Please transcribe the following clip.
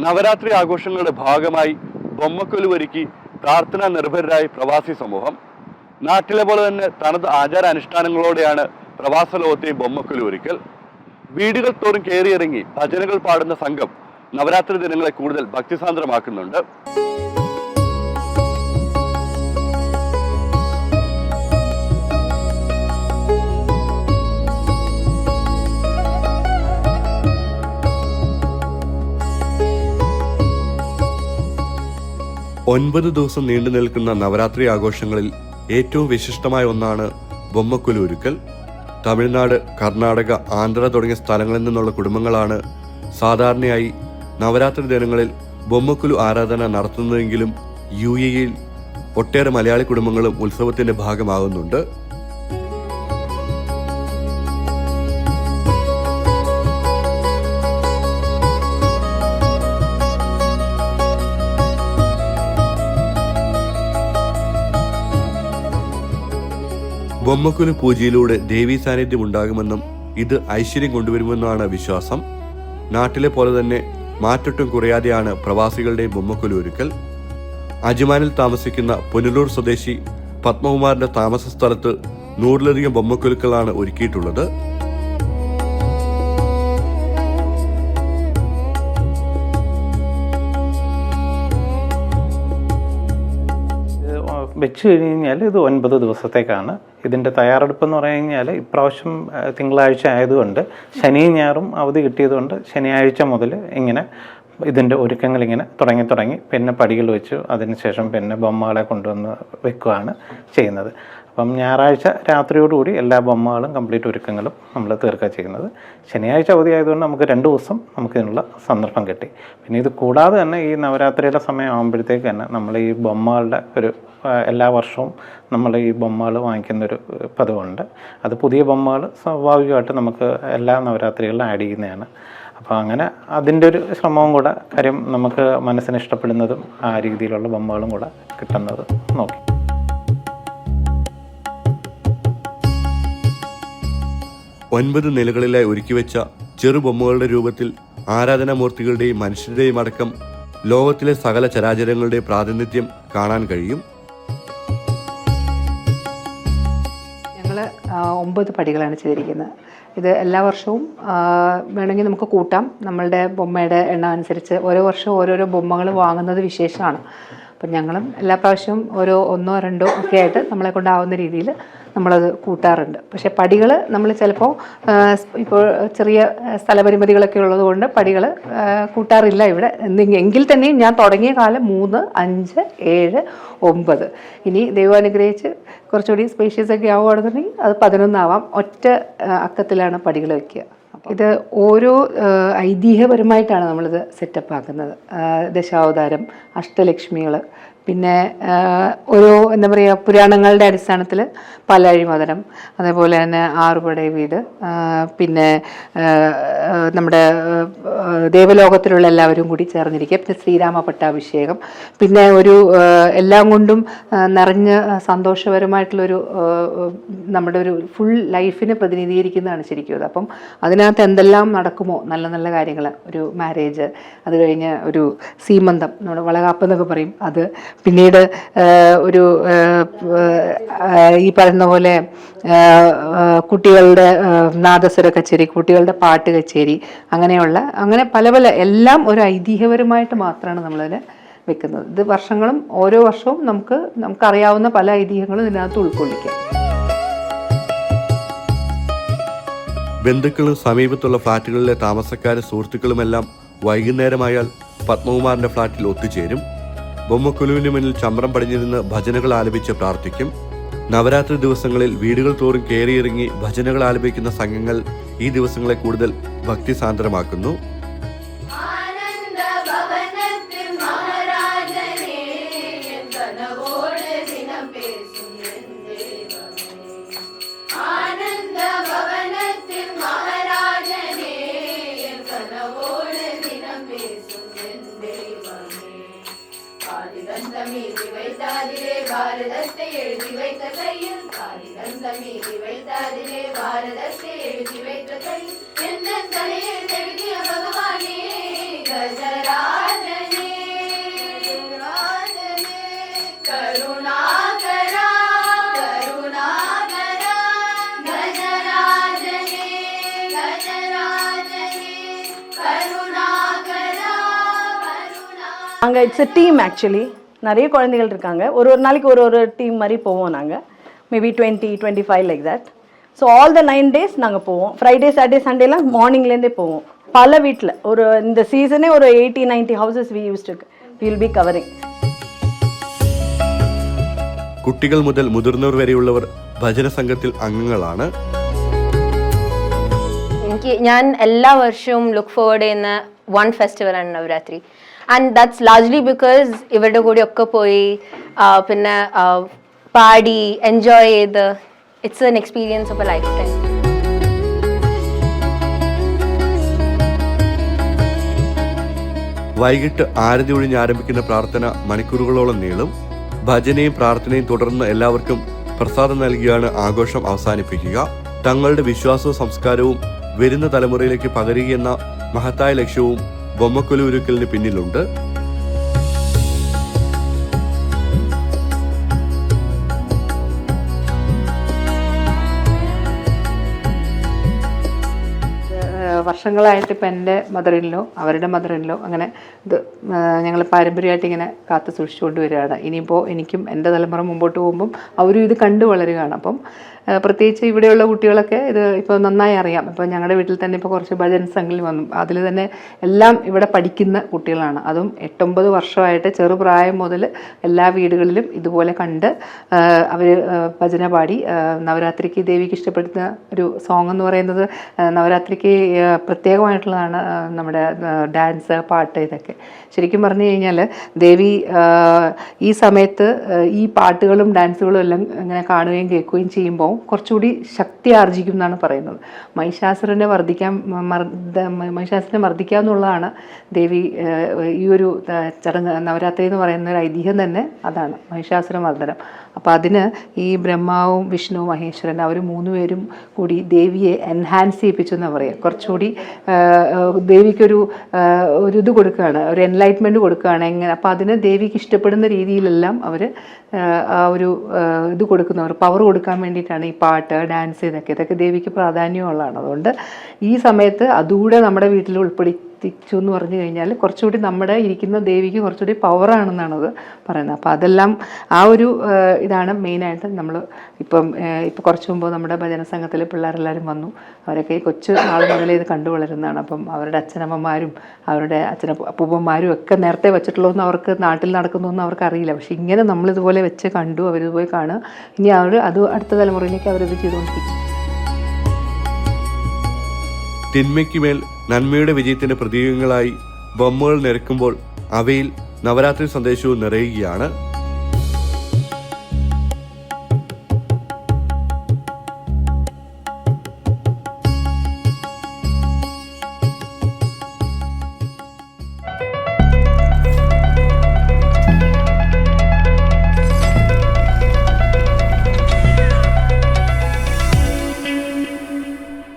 നവരാത്രി ആഘോഷങ്ങളുടെ ഭാഗമായി ബൊമ്മക്കൊലുവൊരുക്കി പ്രാർത്ഥനാ നിർഭരരായി പ്രവാസി സമൂഹം. നാട്ടിലെ പോലെ തന്നെ തനത് ആചാരാനുഷ്ഠാനങ്ങളോടെയാണ് പ്രവാസ ലോകത്തെയും ബൊമ്മക്കൊലുവൊരുക്കൽ. വീടുകൾ തോറും കയറിയിറങ്ങി ഭജനകൾ പാടുന്ന സംഘം നവരാത്രി ദിനങ്ങളെ കൂടുതൽ ഭക്തിസാന്ദ്രമാക്കുന്നുണ്ട്. ഒൻപത് ദിവസം നീണ്ടു നിൽക്കുന്ന നവരാത്രി ആഘോഷങ്ങളിൽ ഏറ്റവും വിശിഷ്ടമായ ഒന്നാണ് ബൊമ്മക്കൊലു ഒരുക്കൽ. തമിഴ്നാട്, കർണാടക, ആന്ധ്ര തുടങ്ങിയ സ്ഥലങ്ങളിൽ നിന്നുള്ള കുടുംബങ്ങളാണ് സാധാരണയായി നവരാത്രി ദിനങ്ങളിൽ ബൊമ്മക്കൊലു ആരാധന നടത്തുന്നതെങ്കിലും UAE-യിൽ ഒട്ടേറെ മലയാളി കുടുംബങ്ങളും ഉത്സവത്തിന്റെ ഭാഗമാകുന്നുണ്ട്. ബൊമ്മക്കൊലു പൂജയിലൂടെ ദേവീ സാന്നിധ്യം ഉണ്ടാകുമെന്നും ഇത് ഐശ്വര്യം കൊണ്ടുവരുമെന്നാണ് വിശ്വാസം. നാട്ടിലെ പോലെ തന്നെ മാറ്റൊട്ടും കുറയാതെയാണ് പ്രവാസികളുടെയും ബൊമ്മക്കൊലു ഒരുക്കൽ. അജ്മാനിൽ താമസിക്കുന്ന പുനലൂർ സ്വദേശി പത്മകുമാറിന്റെ താമസ സ്ഥലത്ത് 100-ലധികം ബൊമ്മക്കൊലുക്കളാണ് ഒരുക്കിയിട്ടുള്ളത്. വെച്ച് കഴിഞ്ഞാൽ ഇത് 9 ദിവസത്തേക്കാണ്. ഇതിൻ്റെ തയ്യാറെടുപ്പ് എന്ന് പറഞ്ഞു കഴിഞ്ഞാൽ ഇപ്രാവശ്യം തിങ്കളാഴ്ച ആയതുകൊണ്ട് ശനിയും ഞായറും അവധി കിട്ടിയതുകൊണ്ട് ശനിയാഴ്ച മുതൽ ഇങ്ങനെ ഇതിൻ്റെ ഒരുക്കങ്ങൾ ഇങ്ങനെ തുടങ്ങി പിന്നെ പടികൾ വെച്ചു. അതിനുശേഷം പിന്നെ ബൊമ്മകളെ കൊണ്ടുവന്ന് വെക്കുകയാണ് ചെയ്യുന്നത്. അപ്പം ഞായറാഴ്ച രാത്രിയോടുകൂടി എല്ലാ ബൊമ്മകളും കംപ്ലീറ്റ് ഒരുക്കങ്ങളും നമ്മൾ തീർക്കുക ചെയ്യുന്നത്. ശനിയാഴ്ച അവധി ആയതുകൊണ്ട് നമുക്ക് 2 ദിവസം നമുക്കിതിനുള്ള സന്ദർഭം കിട്ടി. പിന്നെ ഇത് കൂടാതെ തന്നെ ഈ നവരാത്രിയുടെ സമയം ആകുമ്പോഴത്തേക്ക് തന്നെ നമ്മൾ ഈ ബൊമ്മകളുടെ ഒരു എല്ലാ വർഷവും നമ്മൾ ഈ ബൊമ്മകൾ വാങ്ങിക്കുന്നൊരു പതിവുണ്ട്. അത് പുതിയ ബൊമ്മകൾ സ്വാഭാവികമായിട്ട് നമുക്ക് എല്ലാ നവരാത്രികളിലും ആഡ് ചെയ്യുന്നതാണ്. അപ്പോൾ അങ്ങനെ അതിൻ്റെ ഒരു ശ്രമവും കൂടെ, കാര്യം നമുക്ക് മനസ്സിന് ഇഷ്ടപ്പെടുന്നതും ആ രീതിയിലുള്ള ബൊമ്മകളും കൂടെ കിട്ടുന്നത് നോക്കി. ഒൻപത് നിലകളിലായി ഒരുക്കിവെച്ച ചെറു ബൊമ്മകളുടെ രൂപത്തിൽ ആരാധനാമൂർത്തികളുടെയും മനുഷ്യരുടെയും അടക്കം ലോകത്തിലെ സകല ചരാചരങ്ങളുടെയും പ്രാതിനിധ്യം കാണാൻ കഴിയും. 9 പടികളാണ് ചെയ്തിരിക്കുന്നത്. ഇത് എല്ലാ വർഷവും വേണമെങ്കിൽ നമുക്ക് കൂട്ടാം. നമ്മളുടെ ബൊമ്മയുടെ എണ്ണം അനുസരിച്ച് ഓരോ വർഷവും ഓരോരോ ബൊമ്മകൾ വാങ്ങുന്നത് വിശേഷമാണ്. അപ്പം ഞങ്ങളും എല്ലാ പ്രാവശ്യവും ഓരോ 1, 2 ഒക്കെ ആയിട്ട് നമ്മളെ കൊണ്ടാവുന്ന രീതിയിൽ നമ്മളത് കൂട്ടാറുണ്ട്. പക്ഷേ പടികൾ നമ്മൾ ചിലപ്പോൾ ഇപ്പോൾ ചെറിയ സ്ഥലപരിമിതികളൊക്കെ ഉള്ളതുകൊണ്ട് പടികൾ കൂട്ടാറില്ല ഇവിടെ. എങ്കിൽ തന്നെയും ഞാൻ തുടങ്ങിയ കാലം 3, 5, 7, 9. ഇനി ദൈവം അനുഗ്രഹിച്ച് കുറച്ചുകൂടി സ്പേഷ്യസ് ഒക്കെ ആവുകയാണെന്നുണ്ടെങ്കിൽ അത് 11 ആവാം. ഒറ്റ അക്കത്തിലാണ് പടികൾ വയ്ക്കുക. ഇത് ഓരോ ഐതിഹ്യപരമായിട്ടാണ് നമ്മളിത് സെറ്റപ്പ് ആക്കുന്നത്. ദശാവതാരം, അഷ്ടലക്ഷ്മികൾ, പിന്നെ ഓരോ എന്താ പറയുക പുരാണങ്ങളുടെ അടിസ്ഥാനത്തിൽ പാലാഴിമോദനം, അതേപോലെ തന്നെ 6 പടൈ വീട്, പിന്നെ നമ്മുടെ ദേവലോകത്തിലുള്ള എല്ലാവരും കൂടി ചേർന്നിരിക്കുക, പിന്നെ ശ്രീരാമ പട്ടാഭിഷേകം, പിന്നെ ഒരു എല്ലാം കൊണ്ടും നിറഞ്ഞ് സന്തോഷപരമായിട്ടുള്ളൊരു നമ്മുടെ ഒരു ഫുൾ ലൈഫിനെ പ്രതിനിധീകരിക്കുന്നതാണ് ശരിക്കും അത്. അപ്പം അതിനകത്ത് എന്തെല്ലാം നടക്കുമോ നല്ല നല്ല കാര്യങ്ങൾ, ഒരു മാരേജ്, അത് കഴിഞ്ഞ് ഒരു സീമന്തം, നമ്മുടെ വളകാപ്പ് എന്നൊക്കെ പറയും, അത് പിന്നീട് ഒരു ഈ പറയുന്ന പോലെ കുട്ടികളുടെ നാദസ്വര കച്ചേരി, കുട്ടികളുടെ പാട്ട് കച്ചേരി, അങ്ങനെ പല എല്ലാം ഒരു ഐതിഹ്യപരമായിട്ട് മാത്രമാണ് നമ്മളതിനെ വെക്കുന്നത്. ഇത് വർഷങ്ങളും ഓരോ വർഷവും നമുക്കറിയാവുന്ന പല ഐതിഹ്യങ്ങളും ഇതിനകത്ത് ഉൾക്കൊള്ളിക്കാം. ബന്ധുക്കളും സമീപത്തുള്ള ഫ്ളാറ്റുകളിലെ താമസക്കാരും സുഹൃത്തുക്കളുമെല്ലാം വൈകുന്നേരമായാൽ പത്മകുമാറിന്റെ ഫ്ളാറ്റിൽ ഒത്തുചേരും. ബൊമ്മക്കൊലുവിന് മുന്നിൽ ചമ്രം പടിഞ്ഞിരുന്ന് ഭജനകൾ ആലപിച്ച് പ്രാർത്ഥിക്കും. നവരാത്രി ദിവസങ്ങളിൽ വീടുകൾ തോറും കയറിയിറങ്ങി ഭജനകൾ ആലപിക്കുന്ന സംഘങ്ങൾ ഈ ദിവസങ്ങളെ കൂടുതൽ ഭക്തിസാന്ദ്രമാക്കുന്നു. ഭാരതത്തെ എഴുതി വയ്ത്ത കയ്യിൽ കാലിദന്തമീതി വൈത്താതിലെ ഭാരതത്തെ എഴുതി വയ്ത്ത കയ്യിൽ എന്ന തലയിൽ എഴുതിയ ഭഗവാനേ ഗജരാജ நாங்கள் இட்ஸ் எ டீம் ஆக்சுவலி, நிறைய குழந்தைகள் இருக்காங்க. ஒரு நாளைக்கு ஒரு டீம் மாதிரி போவோம் நாங்கள், maybe 20-25 like that. So all the 9 days நாங்கள் போவோம். ஃப்ரைடே சாட்டர்டே சண்டேலாம் மார்னிங்லேருந்தே போவோம். பல வீட்டில் இந்த சீசனே ஒரு 80-90 houses we will be covering. കുട്ടികൾ മുതൽ മുതിർന്നവർ വരെയുള്ളവർ ഭജന സംഘത്തിൽ അംഗങ്ങളാണ്. ഞാൻ എല്ലാ വർഷവും ലുക്ക് ഫോർവേഡ് ചെയ്യുന്ന വൺ ഫെസ്റ്റിവലാണ് Navratri. And that's largely because ഇവരുടെ കൂടെ ഒക്കെ പോയി പിന്നെ പാടി എൻജോയ് ചെയ്ത് it's an experience of a lifetime. വൈകിട്ട് ആരതി ഒഴിഞ്ഞ് ആരംഭിക്കുന്ന പ്രാർത്ഥന മണിക്കൂറുകളോളം നീളും. ഭജനയും പ്രാർത്ഥനയും തുടർന്ന് എല്ലാവർക്കും പ്രസാദം നൽകിയാണ് ആഘോഷം അവസാനിപ്പിക്കുക. തങ്ങളുടെ വിശ്വാസവും സംസ്കാരവും വരുന്ന തലമുറയിലേക്ക് പകരുകയെന്ന മഹത്തായ ലക്ഷ്യവും ബൊമ്മക്കൊലു ഉരുക്കലിന് പിന്നിലുണ്ട്. വർഷങ്ങളായിട്ട് ഇപ്പം എൻ്റെ മദറിനിലോ അവരുടെ മദറിനിലോ അങ്ങനെ ഇത് ഞങ്ങൾ പാരമ്പര്യമായിട്ട് ഇങ്ങനെ കാത്തു സൂക്ഷിച്ചുകൊണ്ട് വരികയാണ്. ഇനിയിപ്പോൾ എനിക്കും എൻ്റെ തലമുറ മുമ്പോട്ട് പോകുമ്പം അവരും ഇത് കണ്ടു വളരുകയാണ്. അപ്പം പ്രത്യേകിച്ച് ഇവിടെയുള്ള കുട്ടികളൊക്കെ ഇത് ഇപ്പോൾ നന്നായി അറിയാം. ഇപ്പോൾ ഞങ്ങളുടെ വീട്ടിൽ തന്നെ ഇപ്പോൾ കുറച്ച് ഭജൻ സംഘങ്ങൾ വന്നു. അതിൽ തന്നെ എല്ലാം ഇവിടെ പഠിക്കുന്ന കുട്ടികളാണ്. അതും 8-9 വർഷമായിട്ട് ചെറുപ്രായം മുതൽ എല്ലാ വീടുകളിലും ഇതുപോലെ കണ്ട് അവർ ഭജന പാടി. നവരാത്രിക്ക് ദേവിക്ക് ഇഷ്ടപ്പെടുന്ന ഒരു സോങ് എന്ന് പറയുന്നത് നവരാത്രിക്ക് പ്രത്യേകമായിട്ടുള്ളതാണ് നമ്മുടെ ഡാൻസ്, പാട്ട്, ഇതൊക്കെ. ശരിക്കും പറഞ്ഞു കഴിഞ്ഞാൽ ദേവി ഈ സമയത്ത് ഈ പാട്ടുകളും ഡാൻസുകളും എല്ലാം ഇങ്ങനെ കാണുകയും കേൾക്കുകയും ചെയ്യുമ്പോൾ കുറച്ചുകൂടി ശക്തി ആർജിക്കും എന്നാണ് പറയുന്നത്. മഹിഷാസുരനെ മർദ്ദിക്കുക എന്നുള്ളതാണ് ദേവി ഈ ഒരു ചടങ്ങ്. നവരാത്രി എന്ന് പറയുന്ന ഒരു ഐതിഹ്യം തന്നെ അതാണ്, മഹിഷാസുര മർദ്ദനം. അപ്പം അതിന് ഈ ബ്രഹ്മാവും വിഷ്ണുവും മഹേശ്വരൻ അവർ 3 പേരും കൂടി ദേവിയെ എൻഹാൻസ് ചെയ്യിപ്പിച്ചു എന്നാണ് പറയുക. കുറച്ചുകൂടി ദേവിക്കൊരു ഇത് കൊടുക്കുകയാണ്, ഒരു എൻലൈറ്റ്മെൻറ്റ് കൊടുക്കുകയാണ് എങ്ങനെ. അപ്പോൾ അതിന് ദേവിക്ക് ഇഷ്ടപ്പെടുന്ന രീതിയിലെല്ലാം അവർ ആ ഒരു ഇത് കൊടുക്കുന്നവർ പവർ കൊടുക്കാൻ വേണ്ടിയിട്ടാണ് ഈ പാട്ട്, ഡാൻസ്, ഇതൊക്കെ ദേവിക്ക് പ്രാധാന്യമുള്ളതാണ്. അതുകൊണ്ട് ഈ സമയത്ത് അതുകൂടെ നമ്മുടെ വീട്ടിൽ ഉൾപ്പെടുത്തിച്ചു എന്ന് പറഞ്ഞു കഴിഞ്ഞാൽ കുറച്ചുകൂടി നമ്മുടെ ഇരിക്കുന്ന ദേവിക്ക് കുറച്ചുകൂടി പവറാണെന്നാണത് പറയുന്നത്. അപ്പോൾ അതെല്ലാം ആ ഒരു ഇതാണ് മെയിനായിട്ട് നമ്മൾ ഇപ്പോൾ കുറച്ച് മുമ്പ് നമ്മുടെ ഭജന സംഘത്തിൽ പിള്ളേരെല്ലാവരും വന്നു. അവരൊക്കെ കൊച്ചു നാൾ മുതലേ ഇത് കണ്ടു വളരുന്നതാണ്. അപ്പം അവരുടെ അച്ഛനമ്മമാരും അവരുടെ അപ്പൂപ്പന്മാരും ഒക്കെ നേരത്തെ വെച്ചിട്ടുള്ളതൊന്നും അവർക്ക് നാട്ടിൽ നടക്കുന്നതൊന്നും അവർക്ക് അറിയില്ല. പക്ഷെ ഇങ്ങനെ നമ്മളിതുപോലെ വെച്ച് കണ്ടു, അവരിതുപോലെ കാണുക. ഇനി അത് അടുത്ത തലമുറയിലേക്ക് അവരിത് ചെയ്തുകൊണ്ടിരിക്കും. തിന്മയ്ക്ക് മേൽ നന്മയുടെ വിജയത്തിന്റെ പ്രതീകങ്ങളായി ബൊമ്മകൾ നിരക്കുമ്പോൾ അവയിൽ നവരാത്രി സന്ദേശവും നിറയുകയാണ്.